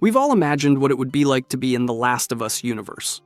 We've all imagined what it would be like to be in the Last of Us universe.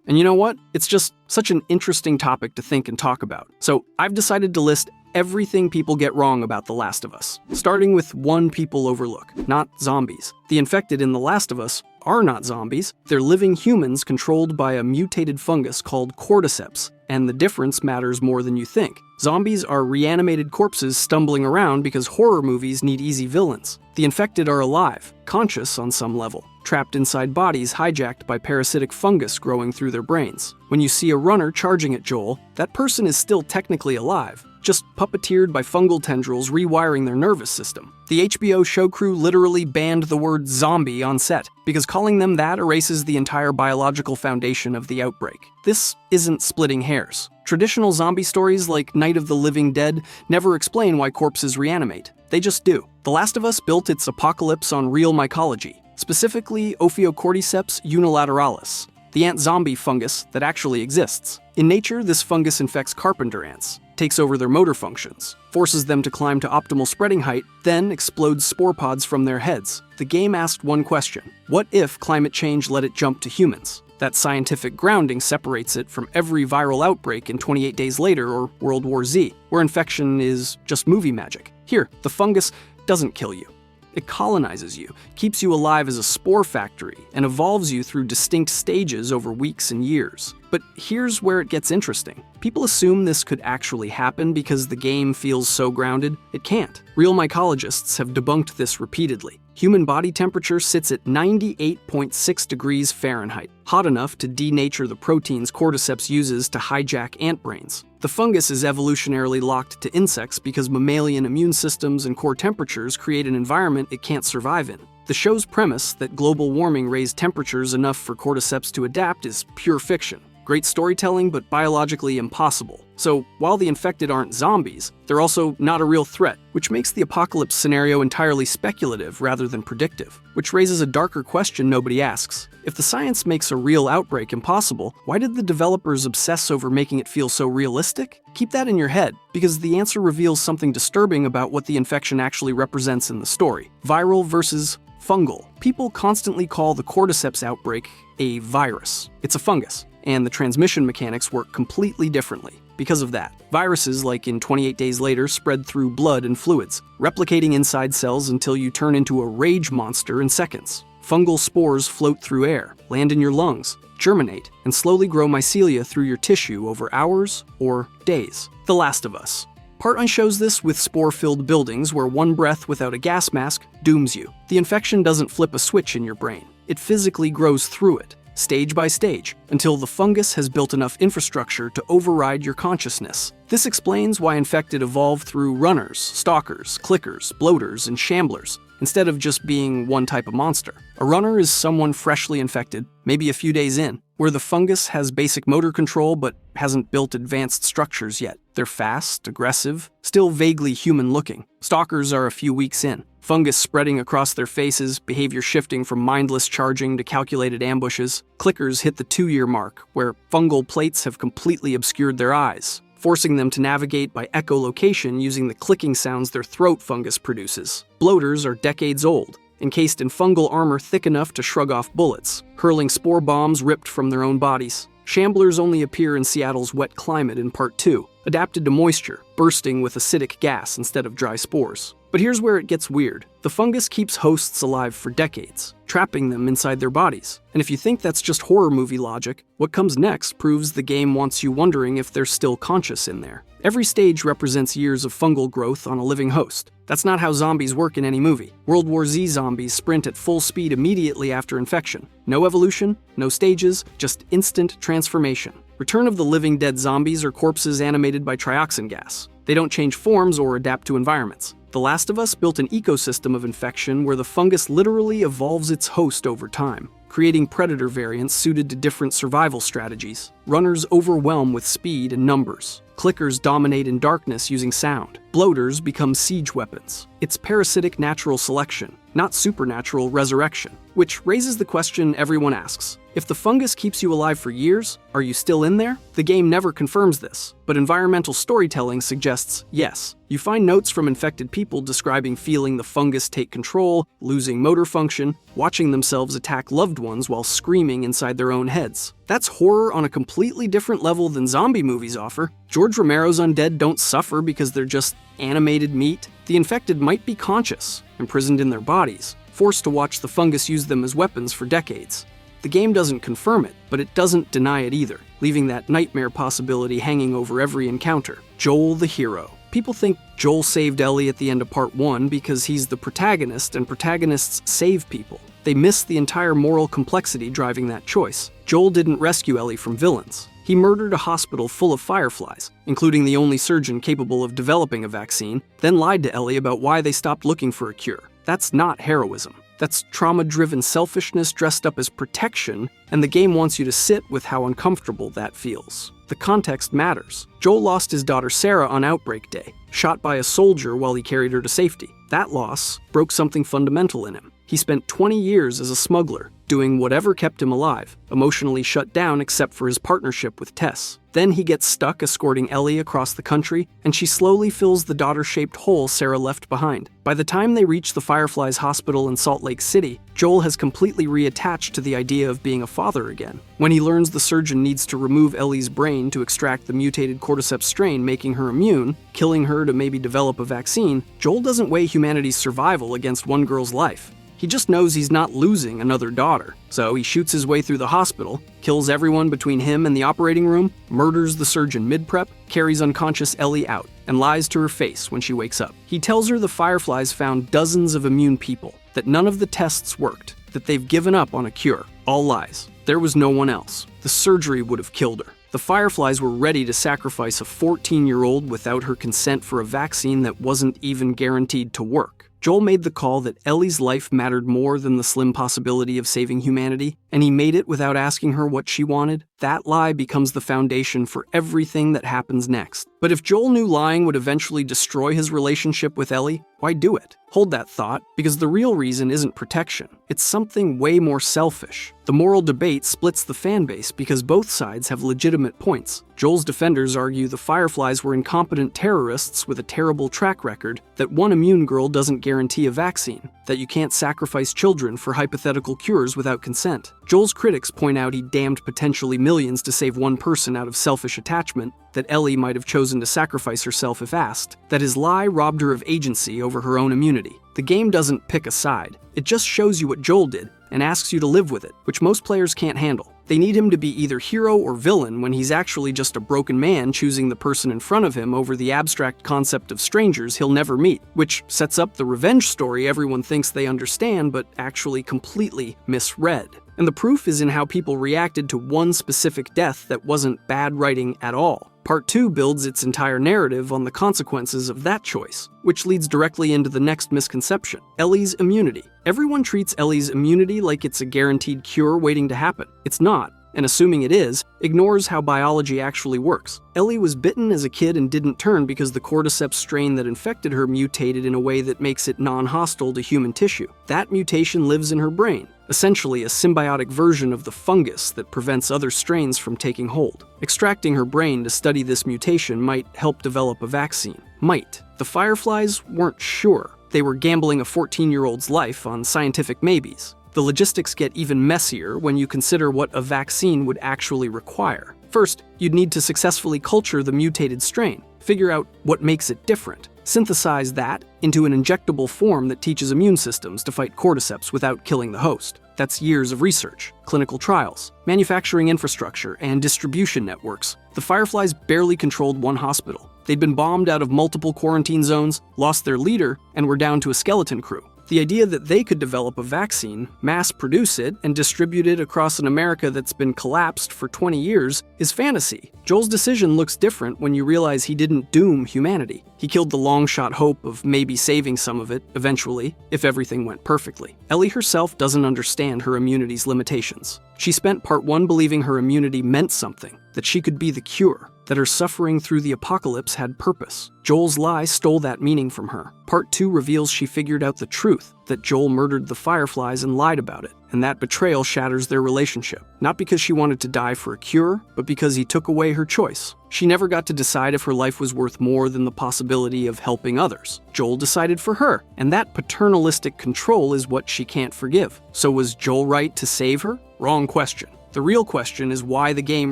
And you know what? It's just such an interesting topic to think and talk about. So I've decided to list everything people get wrong about The Last of Us, starting with one people overlook: not zombies. The infected in The Last of Us are not zombies. They're living humans controlled by a mutated fungus called cordyceps, and the difference matters more than you think. Zombies are reanimated corpses stumbling around because horror movies need easy villains. The infected are alive, conscious on some level, trapped inside bodies hijacked by parasitic fungus growing through their brains. When you see a runner charging at Joel, that person is still technically alive, just puppeteered by fungal tendrils rewiring their nervous system. The HBO show crew literally banned the word zombie on set, because calling them that erases the entire biological foundation of the outbreak. This isn't splitting hairs. Traditional zombie stories like Night of the Living Dead never explain why corpses reanimate. They just do. The Last of Us built its apocalypse on real mycology, specifically Ophiocordyceps unilateralis, the ant zombie fungus that actually exists. In nature, this fungus infects carpenter ants, takes over their motor functions, forces them to climb to optimal spreading height, then explodes spore pods from their heads. The game asked one question: what if climate change let it jump to humans? That scientific grounding separates it from every viral outbreak in 28 Days Later or World War Z, where infection is just movie magic. Here, the fungus doesn't kill you. It colonizes you, keeps you alive as a spore factory, and evolves you through distinct stages over weeks and years. But here's where it gets interesting. People assume this could actually happen because the game feels so grounded. It can't. Real mycologists have debunked this repeatedly. Human body temperature sits at 98.6 degrees Fahrenheit, hot enough to denature the proteins cordyceps uses to hijack ant brains. The fungus is evolutionarily locked to insects because mammalian immune systems and core temperatures create an environment it can't survive in. The show's premise that global warming raised temperatures enough for cordyceps to adapt is pure fiction. Great storytelling, but biologically impossible. So while the infected aren't zombies, they're also not a real threat, which makes the apocalypse scenario entirely speculative rather than predictive, which raises a darker question nobody asks. If the science makes a real outbreak impossible, why did the developers obsess over making it feel so realistic? Keep that in your head, because the answer reveals something disturbing about what the infection actually represents in the story. Viral versus fungal. People constantly call the cordyceps outbreak a virus. It's a fungus, and the transmission mechanics work completely differently. Because of that, viruses, like in 28 Days Later, spread through blood and fluids, replicating inside cells until you turn into a rage monster in seconds. Fungal spores float through air, land in your lungs, germinate, and slowly grow mycelia through your tissue over hours or days. The Last of Us. Part 1 shows this with spore-filled buildings where one breath without a gas mask dooms you. The infection doesn't flip a switch in your brain. It physically grows through it, stage by stage, until the fungus has built enough infrastructure to override your consciousness. This explains why infected evolve through runners, stalkers, clickers, bloaters, and shamblers, instead of just being one type of monster. A runner is someone freshly infected, maybe a few days in, where the fungus has basic motor control but hasn't built advanced structures yet. They're fast, aggressive, still vaguely human-looking. Stalkers are a few weeks in, fungus spreading across their faces, behavior shifting from mindless charging to calculated ambushes. Clickers hit the 2-year mark, where fungal plates have completely obscured their eyes, forcing them to navigate by echolocation using the clicking sounds their throat fungus produces. Bloaters are decades old, encased in fungal armor thick enough to shrug off bullets, hurling spore bombs ripped from their own bodies. Shamblers only appear in Seattle's wet climate in Part 2, adapted to moisture, bursting with acidic gas instead of dry spores. But here's where it gets weird. The fungus keeps hosts alive for decades, trapping them inside their bodies. And if you think that's just horror movie logic, what comes next proves the game wants you wondering if they're still conscious in there. Every stage represents years of fungal growth on a living host. That's not how zombies work in any movie. World War Z zombies sprint at full speed immediately after infection. No evolution, no stages, just instant transformation. Return of the Living Dead zombies are corpses animated by trioxin gas. They don't change forms or adapt to environments. The Last of Us built an ecosystem of infection where the fungus literally evolves its host over time, creating predator variants suited to different survival strategies. Runners overwhelm with speed and numbers. Clickers dominate in darkness using sound. Bloaters become siege weapons. It's parasitic natural selection, not supernatural resurrection. Which raises the question everyone asks. If the fungus keeps you alive for years, are you still in there? The game never confirms this, but environmental storytelling suggests yes. You find notes from infected people describing feeling the fungus take control, losing motor function, watching themselves attack loved ones while screaming inside their own heads. That's horror on a completely different level than zombie movies offer. George Romero's undead don't suffer because they're just animated meat. The infected might be conscious, imprisoned in their bodies, forced to watch the fungus use them as weapons for decades. The game doesn't confirm it, but it doesn't deny it either, leaving that nightmare possibility hanging over every encounter. Joel the hero. People think Joel saved Ellie at the end of part 1 because he's the protagonist and protagonists save people. They miss the entire moral complexity driving that choice. Joel didn't rescue Ellie from villains. He murdered a hospital full of fireflies, including the only surgeon capable of developing a vaccine, then lied to Ellie about why they stopped looking for a cure. That's not heroism. That's trauma-driven selfishness dressed up as protection, and the game wants you to sit with how uncomfortable that feels. The context matters. Joel lost his daughter Sarah on Outbreak Day, shot by a soldier while he carried her to safety. That loss broke something fundamental in him. He spent 20 years as a smuggler, doing whatever kept him alive, emotionally shut down except for his partnership with Tess. Then he gets stuck escorting Ellie across the country, and she slowly fills the daughter-shaped hole Sarah left behind. By the time they reach the Fireflies Hospital in Salt Lake City, Joel has completely reattached to the idea of being a father again. When he learns the surgeon needs to remove Ellie's brain to extract the mutated cordyceps strain making her immune, killing her to maybe develop a vaccine, Joel doesn't weigh humanity's survival against one girl's life. He just knows he's not losing another daughter. So he shoots his way through the hospital, kills everyone between him and the operating room, murders the surgeon mid-prep, carries unconscious Ellie out, and lies to her face when she wakes up. He tells her the Fireflies found dozens of immune people, that none of the tests worked, that they've given up on a cure. All lies. There was no one else. The surgery would have killed her. The Fireflies were ready to sacrifice a 14-year-old without her consent for a vaccine that wasn't even guaranteed to work. Joel made the call that Ellie's life mattered more than the slim possibility of saving humanity, and he made it without asking her what she wanted. That lie becomes the foundation for everything that happens next. But if Joel knew lying would eventually destroy his relationship with Ellie, why do it? Hold that thought, because the real reason isn't protection. It's something way more selfish. The moral debate splits the fanbase because both sides have legitimate points. Joel's defenders argue the Fireflies were incompetent terrorists with a terrible track record, that one immune girl doesn't guarantee a vaccine, that you can't sacrifice children for hypothetical cures without consent. Joel's critics point out he damned potentially millions to save one person out of selfish attachment, that Ellie might have chosen to sacrifice herself if asked, that his lie robbed her of agency over her own immunity. The game doesn't pick a side. It just shows you what Joel did and asks you to live with it, which most players can't handle. They need him to be either hero or villain when he's actually just a broken man choosing the person in front of him over the abstract concept of strangers he'll never meet, which sets up the revenge story everyone thinks they understand but actually completely misread. And the proof is in how people reacted to one specific death that wasn't bad writing at all. Part 2 builds its entire narrative on the consequences of that choice, which leads directly into the next misconception: Ellie's immunity. Everyone treats Ellie's immunity like it's a guaranteed cure waiting to happen. It's not, and assuming it is, ignores how biology actually works. Ellie was bitten as a kid and didn't turn because the cordyceps strain that infected her mutated in a way that makes it non-hostile to human tissue. That mutation lives in her brain, essentially a symbiotic version of the fungus that prevents other strains from taking hold. Extracting her brain to study this mutation might help develop a vaccine. Might. The Fireflies weren't sure. They were gambling a 14-year-old's life on scientific maybes. The logistics get even messier when you consider what a vaccine would actually require. First, you'd need to successfully culture the mutated strain, figure out what makes it different, synthesize that into an injectable form that teaches immune systems to fight cordyceps without killing the host. That's years of research, clinical trials, manufacturing infrastructure, and distribution networks. The Fireflies barely controlled one hospital. They'd been bombed out of multiple quarantine zones, lost their leader, and were down to a skeleton crew. The idea that they could develop a vaccine, mass produce it, and distribute it across an America that's been collapsed for 20 years is fantasy. Joel's decision looks different when you realize he didn't doom humanity. He killed the long-shot hope of maybe saving some of it, eventually, if everything went perfectly. Ellie herself doesn't understand her immunity's limitations. She spent part 1 believing her immunity meant something, that she could be the cure, that her suffering through the apocalypse had purpose. Joel's lie stole that meaning from her. Part 2 reveals she figured out the truth, that Joel murdered the Fireflies and lied about it, and that betrayal shatters their relationship. Not because she wanted to die for a cure, but because he took away her choice. She never got to decide if her life was worth more than the possibility of helping others. Joel decided for her, and that paternalistic control is what she can't forgive. So was Joel right to save her? Wrong question. The real question is why the game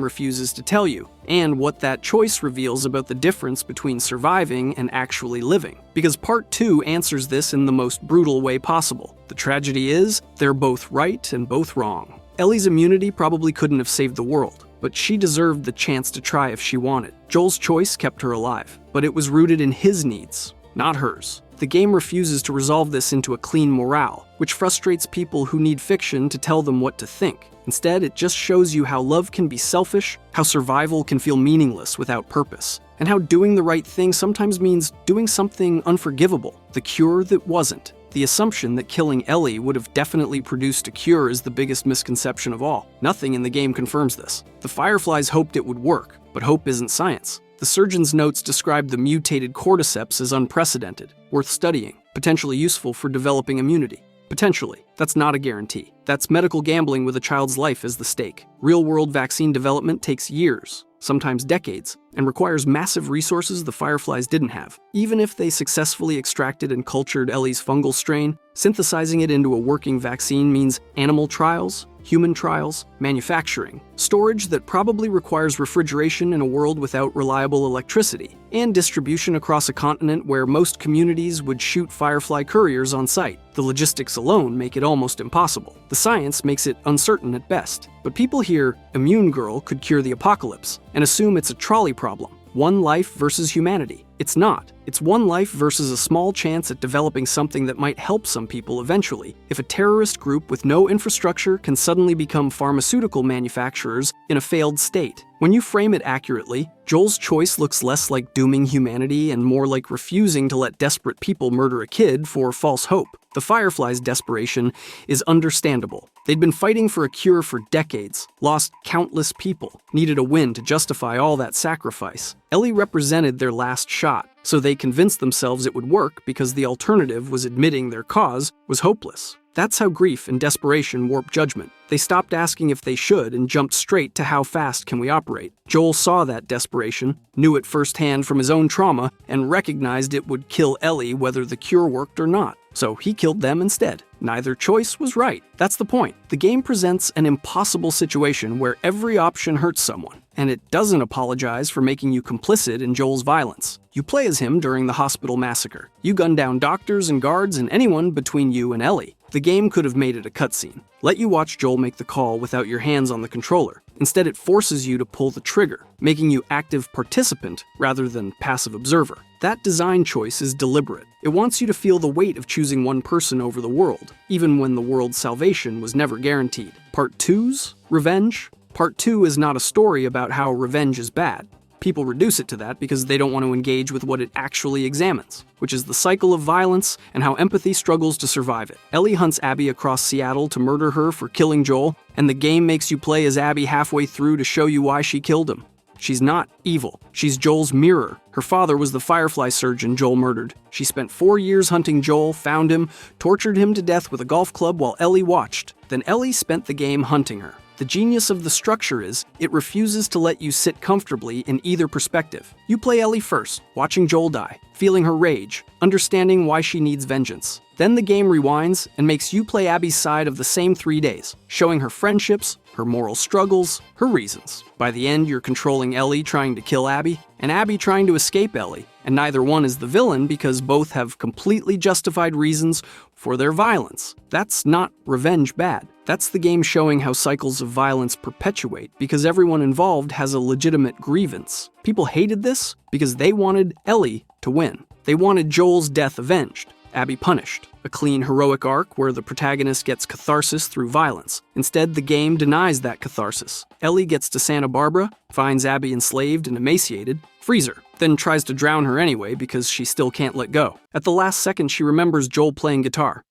refuses to tell you, and what that choice reveals about the difference between surviving and actually living. Because Part 2 answers this in the most brutal way possible. The tragedy is, they're both right and both wrong. Ellie's immunity probably couldn't have saved the world, but she deserved the chance to try if she wanted. Joel's choice kept her alive, but it was rooted in his needs, not hers. The game refuses to resolve this into a clean morale, which frustrates people who need fiction to tell them what to think. Instead, it just shows you how love can be selfish, how survival can feel meaningless without purpose, and how doing the right thing sometimes means doing something unforgivable, the cure that wasn't. The assumption that killing Ellie would have definitely produced a cure is the biggest misconception of all. Nothing in the game confirms this. The Fireflies hoped it would work, but hope isn't science. The surgeon's notes described the mutated cordyceps as unprecedented, worth studying, potentially useful for developing immunity. Potentially. That's not a guarantee. That's medical gambling with a child's life as the stake. Real-world vaccine development takes years, sometimes decades, and requires massive resources the Fireflies didn't have. Even if they successfully extracted and cultured Ellie's fungal strain, synthesizing it into a working vaccine means animal trials, human trials, manufacturing, storage that probably requires refrigeration in a world without reliable electricity, and distribution across a continent where most communities would shoot Firefly couriers on site. The logistics alone make it almost impossible. The science makes it uncertain at best. But people hear, Immune Girl could cure the apocalypse, and assume it's a trolley problem. One life versus humanity. It's not. It's one life versus a small chance at developing something that might help some people eventually. If a terrorist group with no infrastructure can suddenly become pharmaceutical manufacturers in a failed state. When you frame it accurately, Joel's choice looks less like dooming humanity and more like refusing to let desperate people murder a kid for false hope. The Fireflies' desperation is understandable. They'd been fighting for a cure for decades, lost countless people, needed a win to justify all that sacrifice. Ellie represented their last shot, so they convinced themselves it would work because the alternative was admitting their cause was hopeless. That's how grief and desperation warp judgment. They stopped asking if they should and jumped straight to how fast can we operate. Joel saw that desperation, knew it firsthand from his own trauma, and recognized it would kill Ellie whether the cure worked or not. So he killed them instead. Neither choice was right. That's the point. The game presents an impossible situation where every option hurts someone, and it doesn't apologize for making you complicit in Joel's violence. You play as him during the hospital massacre. You gun down doctors and guards and anyone between you and Ellie. The game could have made it a cutscene. Let you watch Joel make the call without your hands on the controller. Instead, it forces you to pull the trigger, making you active participant rather than passive observer. That design choice is deliberate. It wants you to feel the weight of choosing one person over the world, even when the world's salvation was never guaranteed. Part 2's revenge? Part 2 is not a story about how revenge is bad. People reduce it to that because they don't want to engage with what it actually examines, which is the cycle of violence and how empathy struggles to survive it. Ellie hunts Abby across Seattle to murder her for killing Joel, and the game makes you play as Abby halfway through to show you why she killed him. She's not evil. She's Joel's mirror. Her father was the Firefly surgeon Joel murdered. She spent 4 years hunting Joel, found him, tortured him to death with a golf club while Ellie watched. Then Ellie spent the game hunting her. The genius of the structure is, it refuses to let you sit comfortably in either perspective. You play Ellie first, watching Joel die, feeling her rage, understanding why she needs vengeance. Then the game rewinds and makes you play Abby's side of the same 3 days, showing her friendships, her moral struggles, her reasons. By the end, you're controlling Ellie trying to kill Abby, and Abby trying to escape Ellie, and neither one is the villain because both have completely justified reasons for their violence. That's not revenge bad. That's the game showing how cycles of violence perpetuate because everyone involved has a legitimate grievance. People hated this because they wanted Ellie to win. They wanted Joel's death avenged, Abby punished. A clean, heroic arc where the protagonist gets catharsis through violence. Instead, the game denies that catharsis. Ellie gets to Santa Barbara, finds Abby enslaved and emaciated, frees her, then tries to drown her anyway because she still can't let go. At the last second, she remembers Joel playing guitar.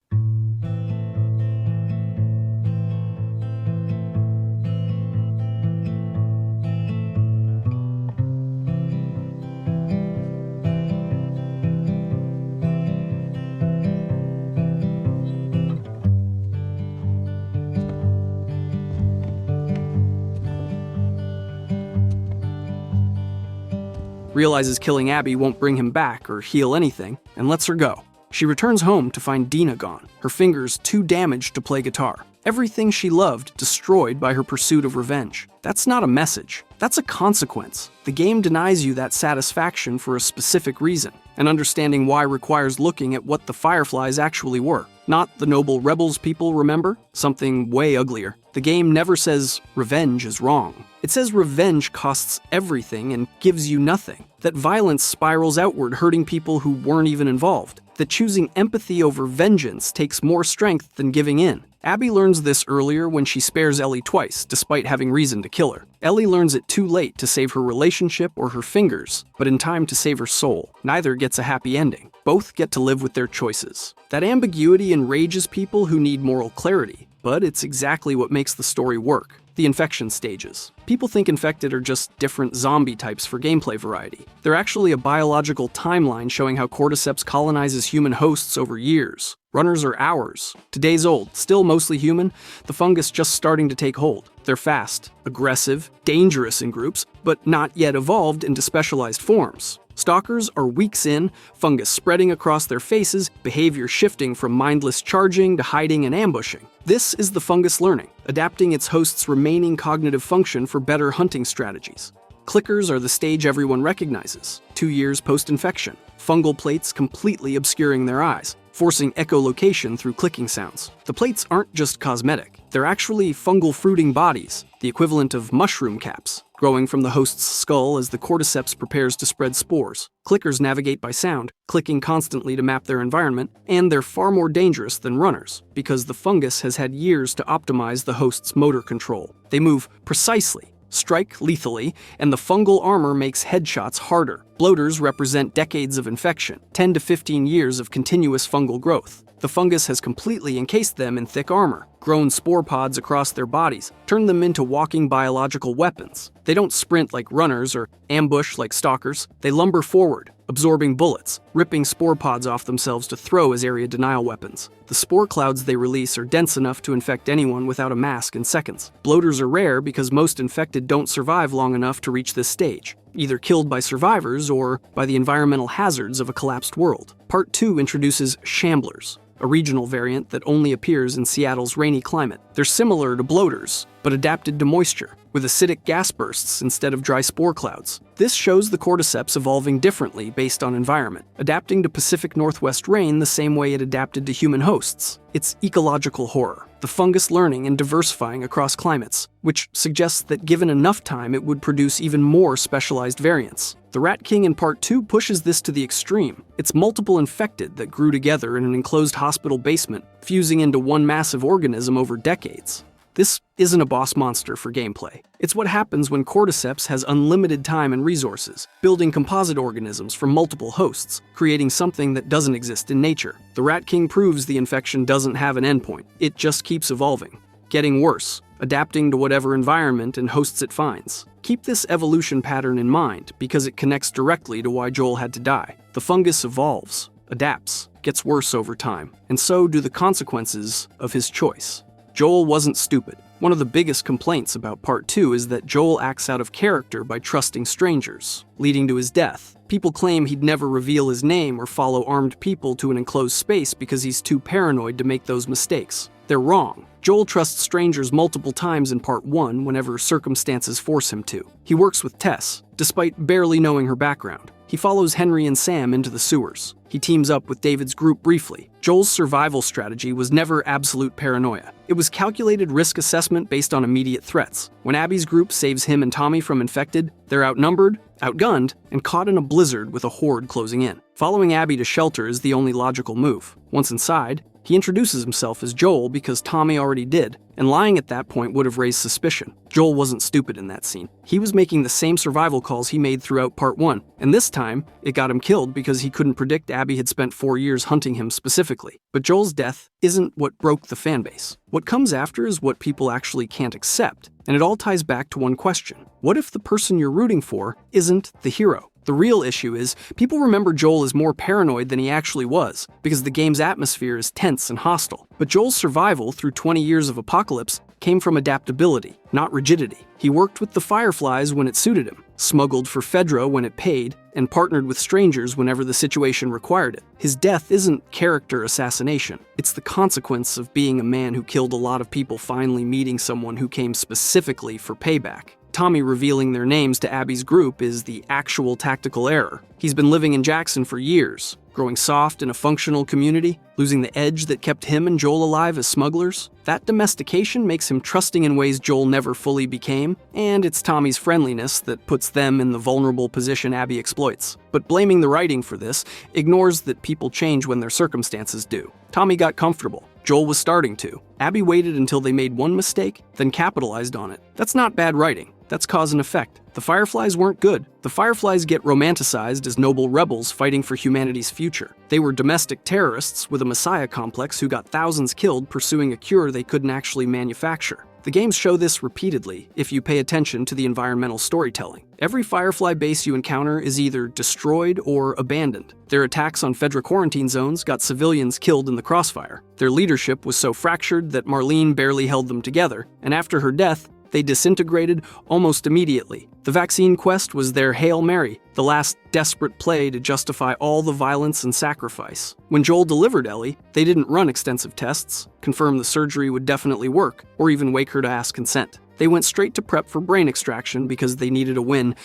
realizes killing Abby won't bring him back or heal anything, and lets her go. She returns home to find Dina gone, her fingers too damaged to play guitar. Everything she loved destroyed by her pursuit of revenge. That's not a message. That's a consequence. The game denies you that satisfaction for a specific reason, and understanding why requires looking at what the Fireflies actually were. Not the noble rebels people remember, something way uglier. The game never says revenge is wrong. It says revenge costs everything and gives you nothing. That violence spirals outward, hurting people who weren't even involved. That choosing empathy over vengeance takes more strength than giving in. Abby learns this earlier when she spares Ellie twice, despite having reason to kill her. Ellie learns it too late to save her relationship or her fingers, but in time to save her soul. Neither gets a happy ending. Both get to live with their choices. That ambiguity enrages people who need moral clarity, but it's exactly what makes the story work. The infection stages. People think infected are just different zombie types for gameplay variety. They're actually a biological timeline showing how cordyceps colonizes human hosts over years. Runners are hours to days old, still mostly human, the fungus just starting to take hold. They're fast, aggressive, dangerous in groups, but not yet evolved into specialized forms. Stalkers are weeks in, fungus spreading across their faces, behavior shifting from mindless charging to hiding and ambushing. This is the fungus learning, adapting its host's remaining cognitive function for better hunting strategies. Clickers are the stage everyone recognizes, 2 years post-infection. Fungal plates completely obscuring their eyes, forcing echolocation through clicking sounds. The plates aren't just cosmetic, they're actually fungal fruiting bodies, the equivalent of mushroom caps, growing from the host's skull as the cordyceps prepares to spread spores. Clickers navigate by sound, clicking constantly to map their environment, and they're far more dangerous than runners, because the fungus has had years to optimize the host's motor control. They move precisely, strike lethally, and the fungal armor makes headshots harder. Bloaters represent decades of infection, 10 to 15 years of continuous fungal growth. The fungus has completely encased them in thick armor, grown spore pods across their bodies, turned them into walking biological weapons. They don't sprint like runners or ambush like stalkers. They lumber forward, absorbing bullets, ripping spore pods off themselves to throw as area denial weapons. The spore clouds they release are dense enough to infect anyone without a mask in seconds. Bloaters are rare because most infected don't survive long enough to reach this stage, either killed by survivors or by the environmental hazards of a collapsed world. Part 2 introduces Shamblers, a regional variant that only appears in Seattle's rainy climate. They're similar to bloaters, but adapted to moisture, with acidic gas bursts instead of dry spore clouds. This shows the cordyceps evolving differently based on environment, adapting to Pacific Northwest rain the same way it adapted to human hosts. It's ecological horror, the fungus learning and diversifying across climates, which suggests that given enough time it would produce even more specialized variants. The Rat King in Part 2 pushes this to the extreme. It's multiple infected that grew together in an enclosed hospital basement, fusing into one massive organism over decades. This isn't a boss monster for gameplay. It's what happens when cordyceps has unlimited time and resources, building composite organisms from multiple hosts, creating something that doesn't exist in nature. The Rat King proves the infection doesn't have an endpoint. It just keeps evolving, getting worse, adapting to whatever environment and hosts it finds. Keep this evolution pattern in mind because it connects directly to why Joel had to die. The fungus evolves, adapts, gets worse over time, and so do the consequences of his choice. Joel wasn't stupid. One of the biggest complaints about Part 2 is that Joel acts out of character by trusting strangers, leading to his death. People claim he'd never reveal his name or follow armed people to an enclosed space because he's too paranoid to make those mistakes. They're wrong. Joel trusts strangers multiple times in Part 1 whenever circumstances force him to. He works with Tess, despite barely knowing her background. He follows Henry and Sam into the sewers. He teams up with David's group briefly. Joel's survival strategy was never absolute paranoia. It was calculated risk assessment based on immediate threats. When Abby's group saves him and Tommy from infected, they're outnumbered, outgunned, and caught in a blizzard with a horde closing in. Following Abby to shelter is the only logical move. Once inside, he introduces himself as Joel because Tommy already did, and lying at that point would have raised suspicion. Joel wasn't stupid in that scene. He was making the same survival calls he made throughout Part 1, and this time, it got him killed because he couldn't predict Abby had spent 4 years hunting him specifically. But Joel's death isn't what broke the fanbase. What comes after is what people actually can't accept, and it all ties back to one question. What if the person you're rooting for isn't the hero? The real issue is, people remember Joel as more paranoid than he actually was, because the game's atmosphere is tense and hostile. But Joel's survival through 20 years of apocalypse came from adaptability, not rigidity. He worked with the Fireflies when it suited him, smuggled for Fedra when it paid, and partnered with strangers whenever the situation required it. His death isn't character assassination. It's the consequence of being a man who killed a lot of people finally meeting someone who came specifically for payback. Tommy revealing their names to Abby's group is the actual tactical error. He's been living in Jackson for years, growing soft in a functional community, losing the edge that kept him and Joel alive as smugglers. That domestication makes him trusting in ways Joel never fully became, and it's Tommy's friendliness that puts them in the vulnerable position Abby exploits. But blaming the writing for this ignores that people change when their circumstances do. Tommy got comfortable. Joel was starting to. Abby waited until they made one mistake, then capitalized on it. That's not bad writing. That's cause and effect. The Fireflies weren't good. The Fireflies get romanticized as noble rebels fighting for humanity's future. They were domestic terrorists with a messiah complex who got thousands killed pursuing a cure they couldn't actually manufacture. The games show this repeatedly if you pay attention to the environmental storytelling. Every Firefly base you encounter is either destroyed or abandoned. Their attacks on Fedra quarantine zones got civilians killed in the crossfire. Their leadership was so fractured that Marlene barely held them together, and after her death, they disintegrated almost immediately. The vaccine quest was their Hail Mary, the last desperate play to justify all the violence and sacrifice. When Joel delivered Ellie, they didn't run extensive tests, confirm the surgery would definitely work, or even wake her to ask consent. They went straight to prep for brain extraction because they needed a win,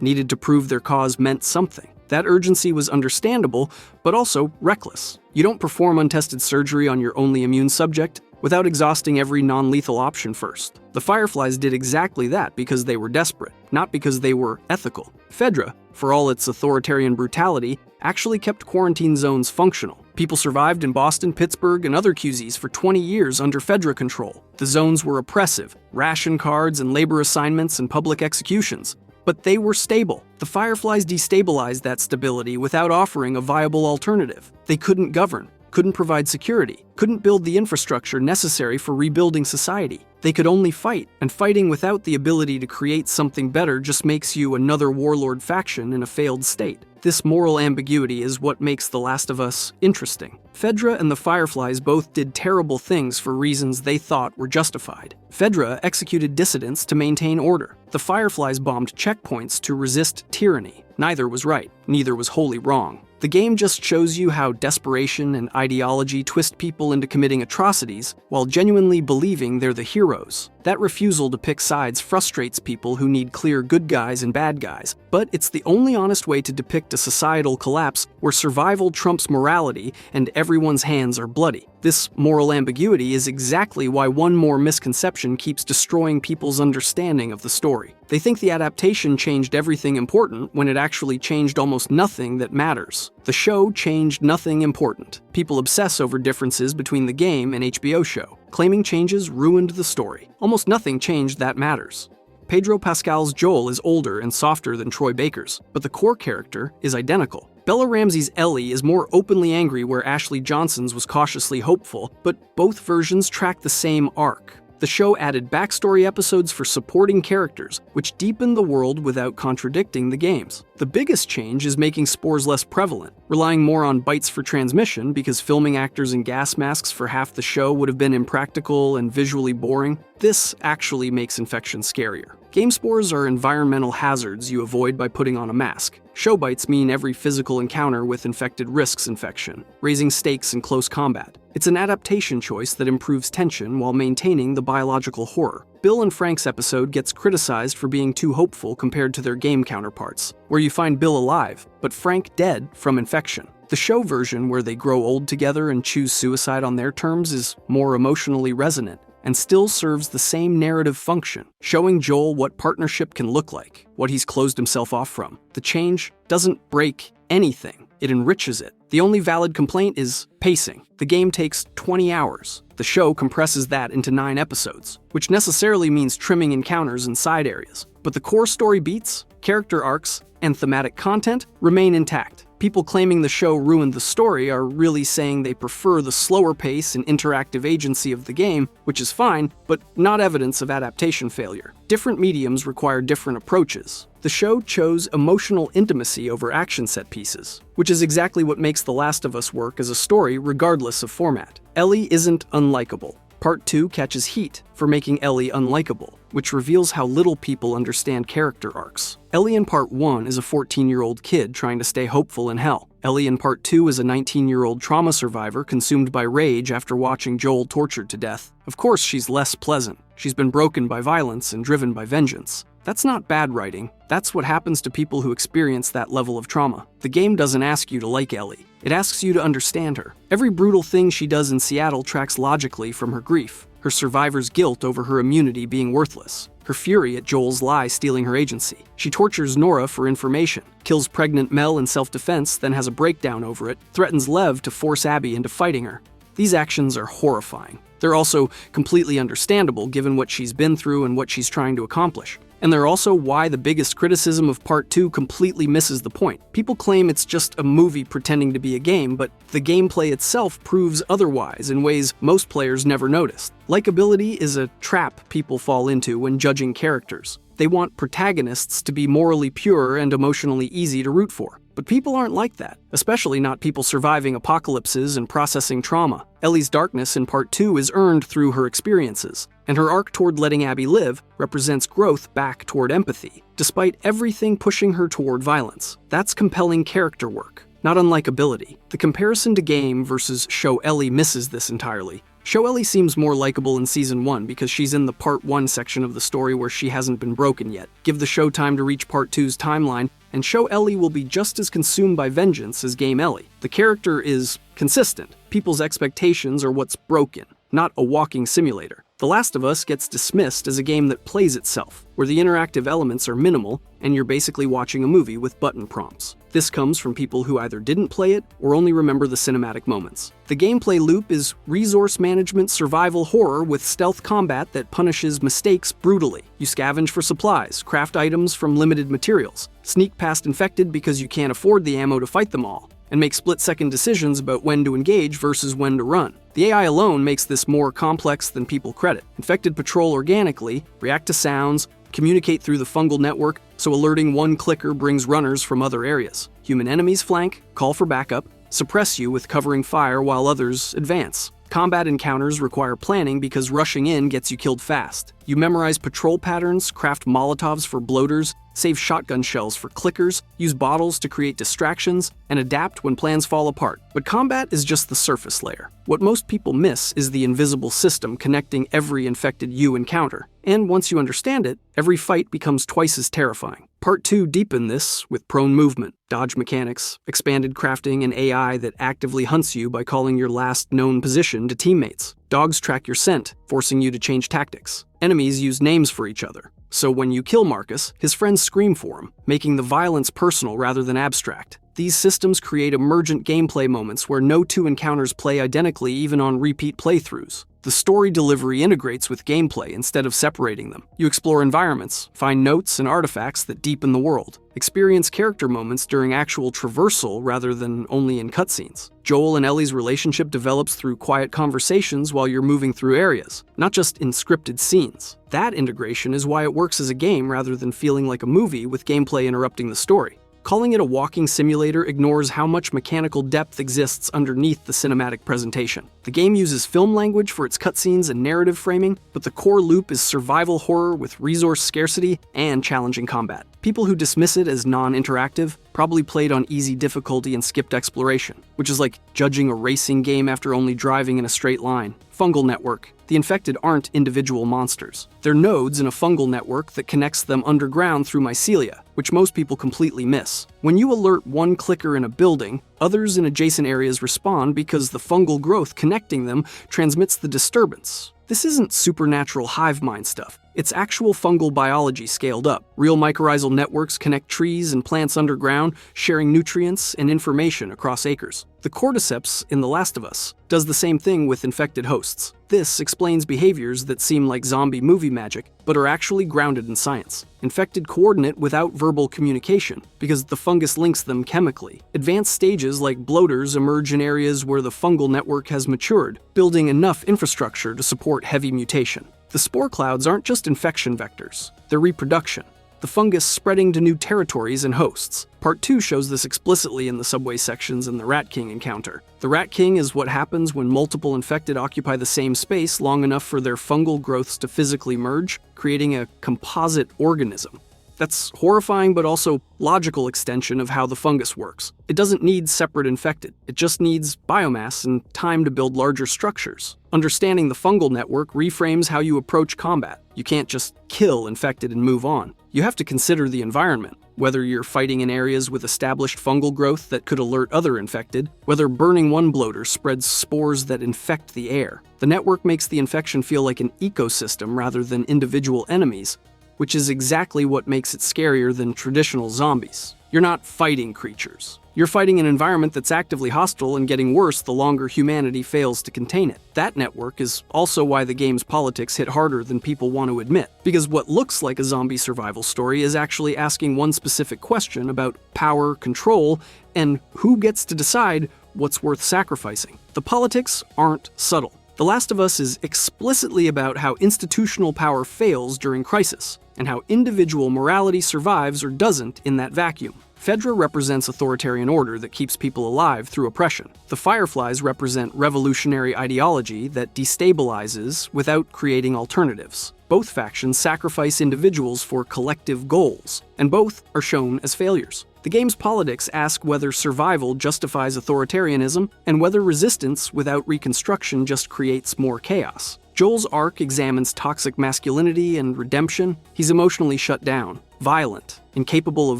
needed to prove their cause meant something. That urgency was understandable, but also reckless. You don't perform untested surgery on your only immune subject without exhausting every non-lethal option first. The Fireflies did exactly that because they were desperate, not because they were ethical. Fedra, for all its authoritarian brutality, actually kept quarantine zones functional. People survived in Boston, Pittsburgh, and other QZs for 20 years under Fedra control. The zones were oppressive, ration cards and labor assignments and public executions. But they were stable. The Fireflies destabilized that stability without offering a viable alternative. They couldn't govern, couldn't provide security, couldn't build the infrastructure necessary for rebuilding society. They could only fight, and fighting without the ability to create something better just makes you another warlord faction in a failed state. This moral ambiguity is what makes The Last of Us interesting. Fedra and the Fireflies both did terrible things for reasons they thought were justified. Fedra executed dissidents to maintain order. The Fireflies bombed checkpoints to resist tyranny. Neither was right, neither was wholly wrong. The game just shows you how desperation and ideology twist people into committing atrocities while genuinely believing they're the heroes. That refusal to pick sides frustrates people who need clear good guys and bad guys, but it's the only honest way to depict a societal collapse where survival trumps morality and everyone's hands are bloody. This moral ambiguity is exactly why one more misconception keeps destroying people's understanding of the story. They think the adaptation changed everything important when it actually changed almost nothing that matters. The show changed nothing important. People obsess over differences between the game and HBO show, claiming changes ruined the story. Almost nothing changed that matters. Pedro Pascal's Joel is older and softer than Troy Baker's, but the core character is identical. Bella Ramsey's Ellie is more openly angry where Ashley Johnson's was cautiously hopeful, but both versions track the same arc. The show added backstory episodes for supporting characters, which deepened the world without contradicting the games. The biggest change is making spores less prevalent, relying more on bites for transmission because filming actors in gas masks for half the show would have been impractical and visually boring. This actually makes infection scarier. Game spores are environmental hazards you avoid by putting on a mask. Show bites mean every physical encounter with infected risks infection, raising stakes in close combat. It's an adaptation choice that improves tension while maintaining the biological horror. Bill and Frank's episode gets criticized for being too hopeful compared to their game counterparts, where you find Bill alive, but Frank dead from infection. The show version, where they grow old together and choose suicide on their terms, is more emotionally resonant and still serves the same narrative function, showing Joel what partnership can look like, what he's closed himself off from. The change doesn't break anything, it enriches it. The only valid complaint is pacing. The game takes 20 hours. The show compresses that into 9 episodes, which necessarily means trimming encounters and side areas. But the core story beats, character arcs, and thematic content remain intact. People claiming the show ruined the story are really saying they prefer the slower pace and interactive agency of the game, which is fine, but not evidence of adaptation failure. Different mediums require different approaches. The show chose emotional intimacy over action set pieces, which is exactly what makes The Last of Us work as a story regardless of format. Ellie isn't unlikable. Part 2 catches heat for making Ellie unlikable, which reveals how little people understand character arcs. Ellie in Part 1 is a 14-year-old kid trying to stay hopeful in hell. Ellie in Part 2 is a 19-year-old trauma survivor consumed by rage after watching Joel tortured to death. Of course, she's less pleasant. She's been broken by violence and driven by vengeance. That's not bad writing. That's what happens to people who experience that level of trauma. The game doesn't ask you to like Ellie. It asks you to understand her. Every brutal thing she does in Seattle tracks logically from her grief, her survivor's guilt over her immunity being worthless, her fury at Joel's lie stealing her agency. She tortures Nora for information, kills pregnant Mel in self-defense, then has a breakdown over it, threatens Lev to force Abby into fighting her. These actions are horrifying. They're also completely understandable given what she's been through and what she's trying to accomplish. And they're also why the biggest criticism of Part 2 completely misses the point. People claim it's just a movie pretending to be a game, but the gameplay itself proves otherwise in ways most players never noticed. Likability is a trap people fall into when judging characters. They want protagonists to be morally pure and emotionally easy to root for. But people aren't like that, especially not people surviving apocalypses and processing trauma. Ellie's darkness in Part 2 is earned through her experiences, and her arc toward letting Abby live represents growth back toward empathy, despite everything pushing her toward violence. That's compelling character work, not unlikability. The comparison to game versus show Ellie misses this entirely. Show Ellie seems more likable in Season 1 because she's in the Part 1 section of the story where she hasn't been broken yet. Give the show time to reach Part 2's timeline, and Show Ellie will be just as consumed by vengeance as Game Ellie. The character is consistent. People's expectations are what's broken, not a walking simulator. The Last of Us gets dismissed as a game that plays itself, where the interactive elements are minimal and you're basically watching a movie with button prompts. This comes from people who either didn't play it or only remember the cinematic moments. The gameplay loop is resource management survival horror with stealth combat that punishes mistakes brutally. You scavenge for supplies, craft items from limited materials, sneak past infected because you can't afford the ammo to fight them all, and make split-second decisions about when to engage versus when to run. The AI alone makes this more complex than people credit. Infected patrol organically, react to sounds, communicate through the fungal network, so alerting one clicker brings runners from other areas. Human enemies flank, call for backup, suppress you with covering fire while others advance. Combat encounters require planning because rushing in gets you killed fast. You memorize patrol patterns, craft Molotovs for bloaters, save shotgun shells for clickers, use bottles to create distractions, and adapt when plans fall apart. But combat is just the surface layer. What most people miss is the invisible system connecting every infected you encounter. And once you understand it, every fight becomes twice as terrifying. Part 2 deepened this with prone movement, dodge mechanics, expanded crafting, and AI that actively hunts you by calling your last known position to teammates. Dogs track your scent, forcing you to change tactics. Enemies use names for each other. So when you kill Marcus, his friends scream for him, making the violence personal rather than abstract. These systems create emergent gameplay moments where no two encounters play identically even on repeat playthroughs. The story delivery integrates with gameplay instead of separating them. You explore environments, find notes and artifacts that deepen the world, experience character moments during actual traversal rather than only in cutscenes. Joel and Ellie's relationship develops through quiet conversations while you're moving through areas, not just in scripted scenes. That integration is why it works as a game rather than feeling like a movie with gameplay interrupting the story. Calling it a walking simulator ignores how much mechanical depth exists underneath the cinematic presentation. The game uses film language for its cutscenes and narrative framing, but the core loop is survival horror with resource scarcity and challenging combat. People who dismiss it as non-interactive probably played on easy difficulty and skipped exploration, which is like judging a racing game after only driving in a straight line. Fungal network. The infected aren't individual monsters. They're nodes in a fungal network that connects them underground through mycelia, which most people completely miss. When you alert one clicker in a building, others in adjacent areas respond because the fungal growth connecting them transmits the disturbance. This isn't supernatural hive mind stuff. It's actual fungal biology scaled up. Real mycorrhizal networks connect trees and plants underground, sharing nutrients and information across acres. The cordyceps in The Last of Us does the same thing with infected hosts. This explains behaviors that seem like zombie movie magic, but are actually grounded in science. Infected coordinate without verbal communication, because the fungus links them chemically. Advanced stages like bloaters emerge in areas where the fungal network has matured, building enough infrastructure to support heavy mutation. The spore clouds aren't just infection vectors, they're reproduction. the fungus spreading to new territories and hosts. Part 2 shows this explicitly in the subway sections and the Rat King encounter. The Rat King is what happens when multiple infected occupy the same space long enough for their fungal growths to physically merge, creating a composite organism. That's horrifying but also logical extension of how the fungus works. It doesn't need separate infected. It just needs biomass and time to build larger structures. Understanding the fungal network reframes how you approach combat. You can't just kill infected and move on. You have to consider the environment, whether you're fighting in areas with established fungal growth that could alert other infected, whether burning one bloater spreads spores that infect the air. The network makes the infection feel like an ecosystem rather than individual enemies, which is exactly what makes it scarier than traditional zombies. You're not fighting creatures. You're fighting an environment that's actively hostile and getting worse the longer humanity fails to contain it. That network is also why the game's politics hit harder than people want to admit, because what looks like a zombie survival story is actually asking one specific question about power, control, and who gets to decide what's worth sacrificing. The politics aren't subtle. The Last of Us is explicitly about how institutional power fails during crisis, and how individual morality survives or doesn't in that vacuum. Fedra represents authoritarian order that keeps people alive through oppression. The Fireflies represent revolutionary ideology that destabilizes without creating alternatives. Both factions sacrifice individuals for collective goals, and both are shown as failures. The game's politics ask whether survival justifies authoritarianism and whether resistance without reconstruction just creates more chaos. Joel's arc examines toxic masculinity and redemption. He's emotionally shut down, violent, incapable of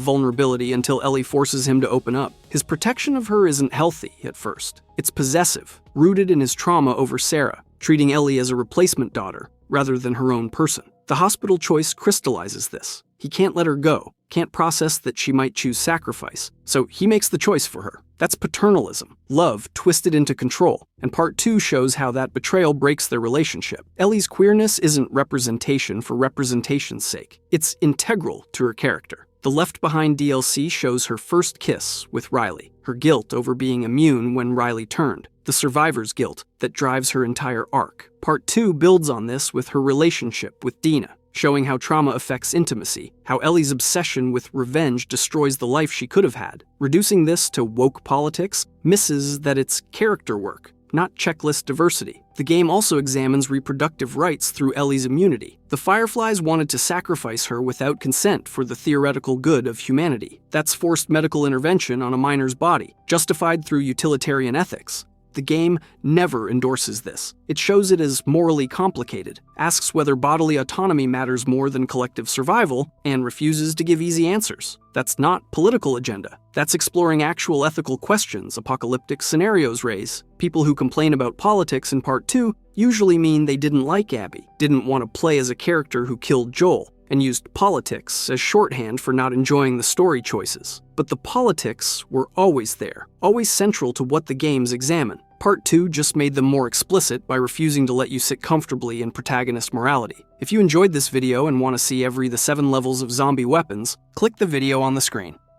vulnerability until Ellie forces him to open up. His protection of her isn't healthy at first. It's possessive, rooted in his trauma over Sarah, treating Ellie as a replacement daughter rather than her own person. The hospital choice crystallizes this. He can't let her go, can't process that she might choose sacrifice, so he makes the choice for her. That's paternalism, love twisted into control, and Part 2 shows how that betrayal breaks their relationship. Ellie's queerness isn't representation for representation's sake. It's integral to her character. The Left Behind DLC shows her first kiss with Riley, her guilt over being immune when Riley turned, the survivor's guilt that drives her entire arc. Part 2 builds on this with her relationship with Dina, showing how trauma affects intimacy, how Ellie's obsession with revenge destroys the life she could have had. Reducing this to woke politics misses that it's character work, not checklist diversity. The game also examines reproductive rights through Ellie's immunity. The Fireflies wanted to sacrifice her without consent for the theoretical good of humanity. That's forced medical intervention on a minor's body, justified through utilitarian ethics. The game never endorses this. It shows it as morally complicated, asks whether bodily autonomy matters more than collective survival, and refuses to give easy answers. That's not political agenda. That's exploring actual ethical questions apocalyptic scenarios raise. People who complain about politics in Part 2 usually mean they didn't like Abby, didn't want to play as a character who killed Joel, and used politics as shorthand for not enjoying the story choices. But the politics were always there, always central to what the games examine. Part 2 just made them more explicit by refusing to let you sit comfortably in protagonist morality. If you enjoyed this video and want to see the 7 levels of zombie weapons, click the video on the screen.